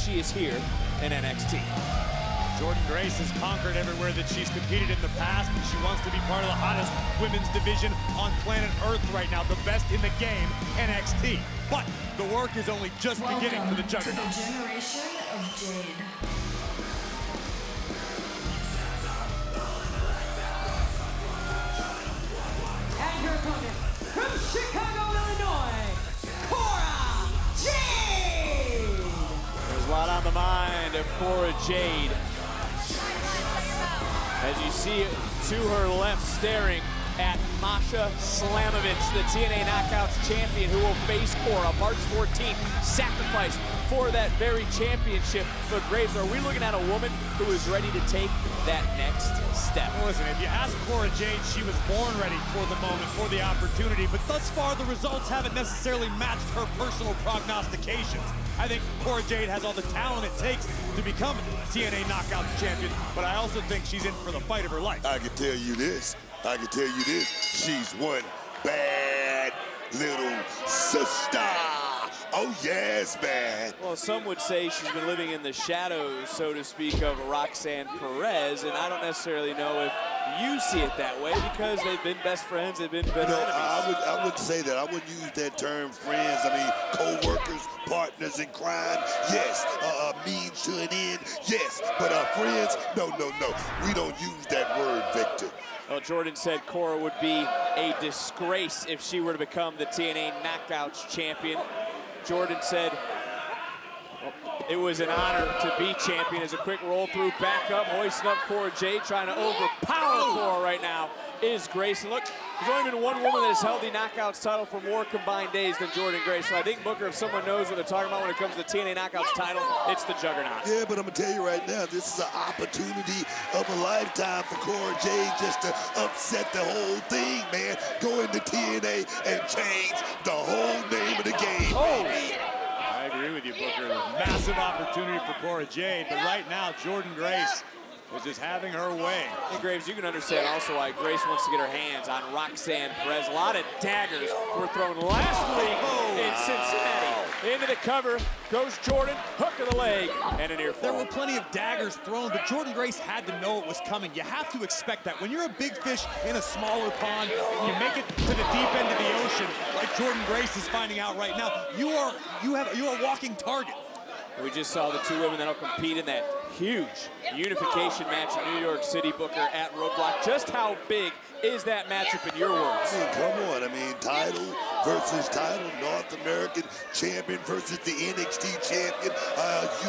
she is here in NXT. Jordynne Grace has conquered everywhere that she's competed in the past, and she wants to be part of the hottest women's division on planet Earth right now, the best in the game, NXT. But the work is only just beginning for the Juggernaut. To the generation of Jade. And her opponent from Chicago, Illinois, Cora Jade! There's a lot on the mind of Cora Jade. As you see to her left staring at Masha Slamovich, the TNA Knockouts champion, who will face Cora March 14th. Sacrifice for that very championship. But Graves, are we looking at a woman who is ready to take that next step? Well, listen, if you ask Cora Jade, she was born ready for the moment, for the opportunity, but thus far the results haven't necessarily matched her personal prognostications. I think Cora Jade has all the talent it takes to become TNA Knockouts champion, but I also think she's in for the fight of her life. I can tell you this, she's one bad little sister. Oh yes, man. Well, some would say she's been living in the shadows, so to speak, of Roxanne Perez, and I don't necessarily know if you see it that way because they've been best friends, they've been better enemies. I would say that. I wouldn't use that term friends. I mean, co-workers, partners in crime, yes. Means to an end, yes. But friends, no. We don't use that word, Victor. Well, Jordynne said Cora would be a disgrace if she were to become the TNA Knockouts champion. Jordynne said it was an honor to be champion. As a quick roll through, back up, hoisting up Cora Jade, trying to overpower Cora right now is Grace. And look, there's only been one woman that has held the Knockouts title for more combined days than Jordynne Grace. So I think, Booker, if someone knows what they're talking about when it comes to the TNA Knockouts title, it's the Juggernaut. Yeah, but I'm going to tell you right now, this is an opportunity of a lifetime for Cora Jade just to upset the whole thing, man. Go into TNA and change the whole name of the game. Oh! I agree with you, Booker. Massive opportunity for Cora Jade, but right now, Jordynne Grace is just having her way. And Graves, you can understand also why Grace wants to get her hands on Roxanne Perez. A lot of daggers were thrown last week in Cincinnati. Into the cover goes Jordynne, hook of the leg, and a near fall. There were plenty of daggers thrown, but Jordynne Grace had to know it was coming. You have to expect that. When you're a big fish in a smaller pond, you make it to the deep end of the ocean, like Jordynne Grace is finding out right now. You're a walking target. We just saw the two women that'll compete in that huge unification match in New York City, Booker, at Roadblock. Just how big is that matchup in your words? I mean, come on. I mean, title versus title, North American champion versus the NXT champion,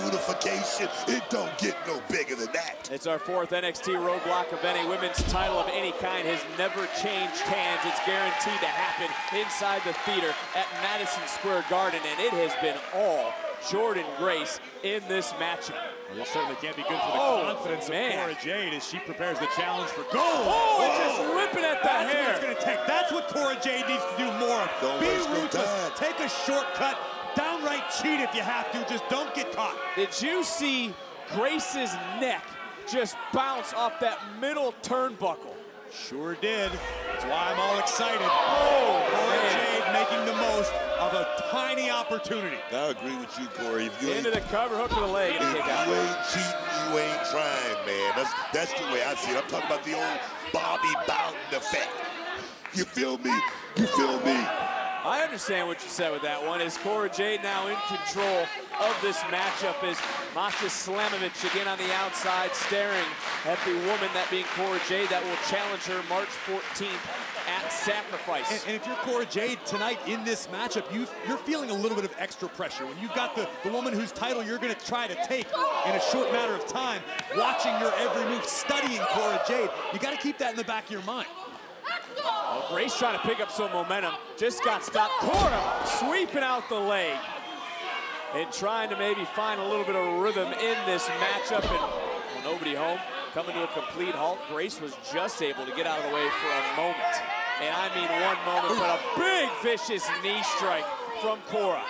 unification. It don't get no bigger than that. It's our fourth NXT Roadblock event. A women's title of any kind has never changed hands. It's guaranteed to happen inside the theater at Madison Square Garden, and it has been all Jordynne Grace in this matchup. Well, this certainly can't be good for the confidence of Cora Jade as she prepares the challenge for gold. Just ripping at the hair. That's what it's going to take. That's what Cora Jade needs to do more of. Don't be waste no ruthless. time. Take a shortcut. Downright cheat if you have to. Just don't get caught. Did you see Grace's neck just bounce off that middle turnbuckle? Sure did. That's why I'm all excited. Cora man. Jade making the most of a tiny opportunity. I agree with you, Corey. If you Into the cover, hook to the leg, and a kick out. you ain't cheating, you ain't trying, man. That's the way I see it. I'm talking about the old Bobby Bowden effect. You feel me? You feel me? I understand what you said with that one. Is Cora Jade now in control of this matchup? Is Masha Slamovich again on the outside staring at the woman, that being Cora Jade, that will challenge her March 14th at Sacrifice. And if you're Cora Jade tonight in this matchup, you're feeling a little bit of extra pressure. When you've got the woman whose title you're going to try to take in a short matter of time, watching your every move, studying Cora Jade, you got to keep that in the back of your mind. Well, Grace trying to pick up some momentum, just got stopped. Cora sweeping out the leg and trying to maybe find a little bit of rhythm in this matchup. And well, nobody home, coming to a complete halt. Grace was just able to get out of the way for a moment. And I mean one moment, but a big vicious knee strike from Cora.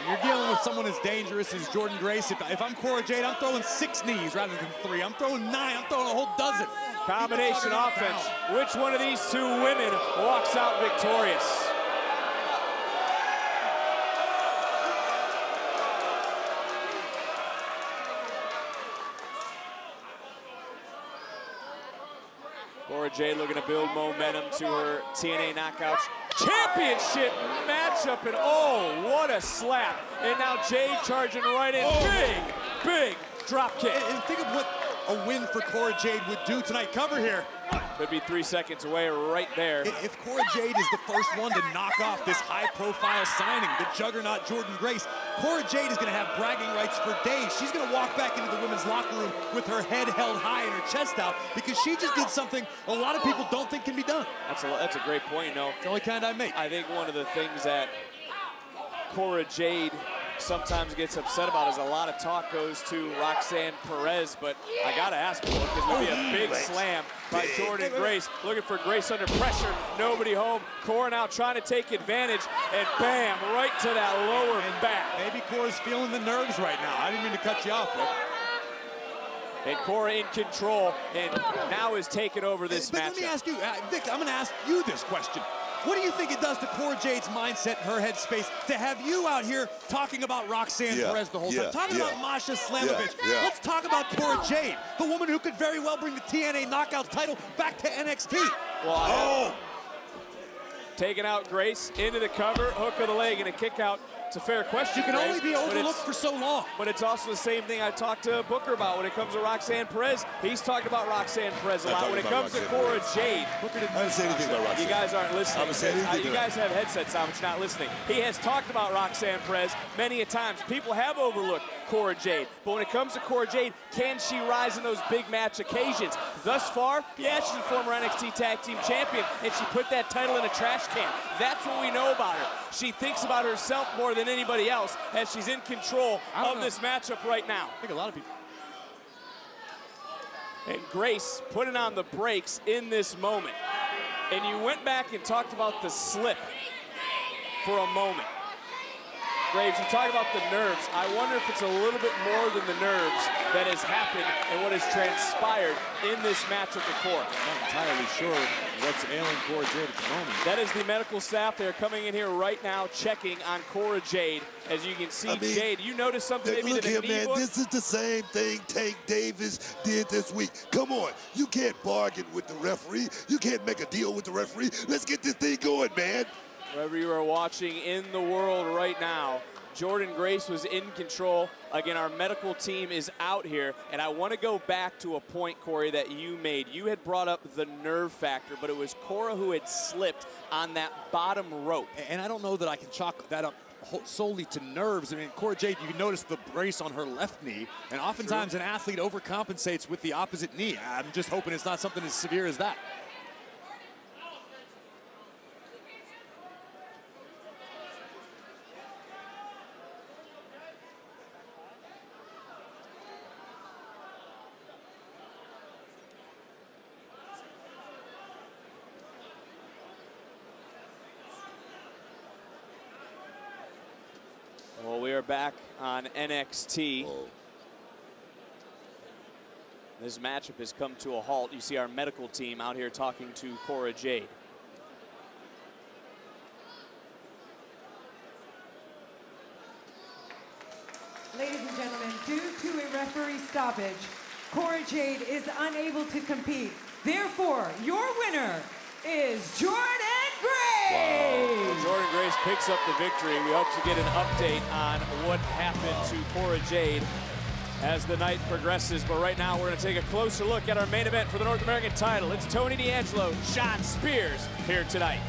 You're dealing with someone as dangerous as Jordynne Grace. If I'm Cora Jade, I'm throwing 6 knees rather than 3. I'm throwing 9. I'm throwing a whole dozen. Combination offense. Which one of these two women walks out victorious? Cora Jade looking to build momentum to her TNA Knockouts Championship matchup, and oh, what a slap. And now Jade charging right in. Big drop kick. And think of what a win for Cora Jade would do tonight. Cover here. Could be 3 seconds away right there. If Cora Jade is the first one to knock off this high-profile signing, the juggernaut Jordynne Grace, Cora Jade is going to have bragging rights for days. She's going to walk back into the women's locker room with her head held high and her chest out because she just did something a lot of people don't think can be done. That's a great point, you know. It's the only kind I make. I think one of the things that Cora Jade sometimes gets upset about is a lot of talk goes to Roxanne Perez, but I gotta ask for it because it would be a big slam by Jordynne Grace. Looking for Grace under pressure, nobody home. Cora now trying to take advantage, and bam, right to that lower back. Maybe Cora's feeling the nerves right now. I didn't mean to cut you off, but. And Cora in control, and now is taking over this matchup. Let me ask you, Vic, I'm gonna ask you this question. What do you think it does to Cora Jade's mindset and her headspace to have you out here talking about Roxanne Perez the whole time, talking about Masha Slamovich? Let's talk about Cora Jade, the woman who could very well bring the TNA Knockouts title back to NXT. Well, taking out Grace into the cover, hook of the leg, and a kick out. It's a fair question. You can only be overlooked for so long. But it's also the same thing I talked to Booker about when it comes to Roxanne Perez. He's talked about Roxanne Perez a lot. When it comes to Cora Jade, I didn't say anything about Roxanne. You guys aren't listening. You guys guys have headsets on, but you're not listening. He has talked about Roxanne Perez many a times. People have overlooked Cora Jade. But when it comes to Cora Jade, can she rise in those big match occasions? Thus far, yeah, she's a former NXT Tag Team Champion, and she put that title in a trash can. That's what we know about her. She thinks about herself more than anybody else as she's in control of this matchup right now. I think a lot of people. And Grace putting on the brakes in this moment. And you went back and talked about the slip for a moment. Graves, you talk about the nerves. I wonder if it's a little bit more than the nerves that has happened and what has transpired in this matchup with Cora. I'm not entirely sure what's ailing Cora Jade at the moment. That is the medical staff. They're coming in here right now, checking on Cora Jade. As you can see, Jade, you noticed something maybe look to the here, man, book? this is the same thing Tank Davis did this week. Come on, you can't bargain with the referee. You can't make a deal with the referee. Let's get this thing going, man. Wherever you are watching in the world right now, Jordynne Grace was in control. Again, our medical team is out here, and I want to go back to a point, Corey, that you made. You had brought up the nerve factor, but it was Cora who had slipped on that bottom rope. And I don't know that I can chalk that up solely to nerves. I mean, Cora Jade, you can notice the brace on her left knee, and oftentimes an athlete overcompensates with the opposite knee. I'm just hoping it's not something as severe as that. Well, we are back on NXT. This matchup has come to a halt. You see our medical team out here talking to Cora Jade. Ladies and gentlemen, due to a referee stoppage, Cora Jade is unable to compete. Therefore, your winner is Jordynne Grace! Well, Jordynne Grace picks up the victory. We hope to get an update on what happened to Cora Jade as the night progresses. But right now, we're going to take a closer look at our main event for the North American title. It's Tony D'Angelo, Sean Spears here tonight.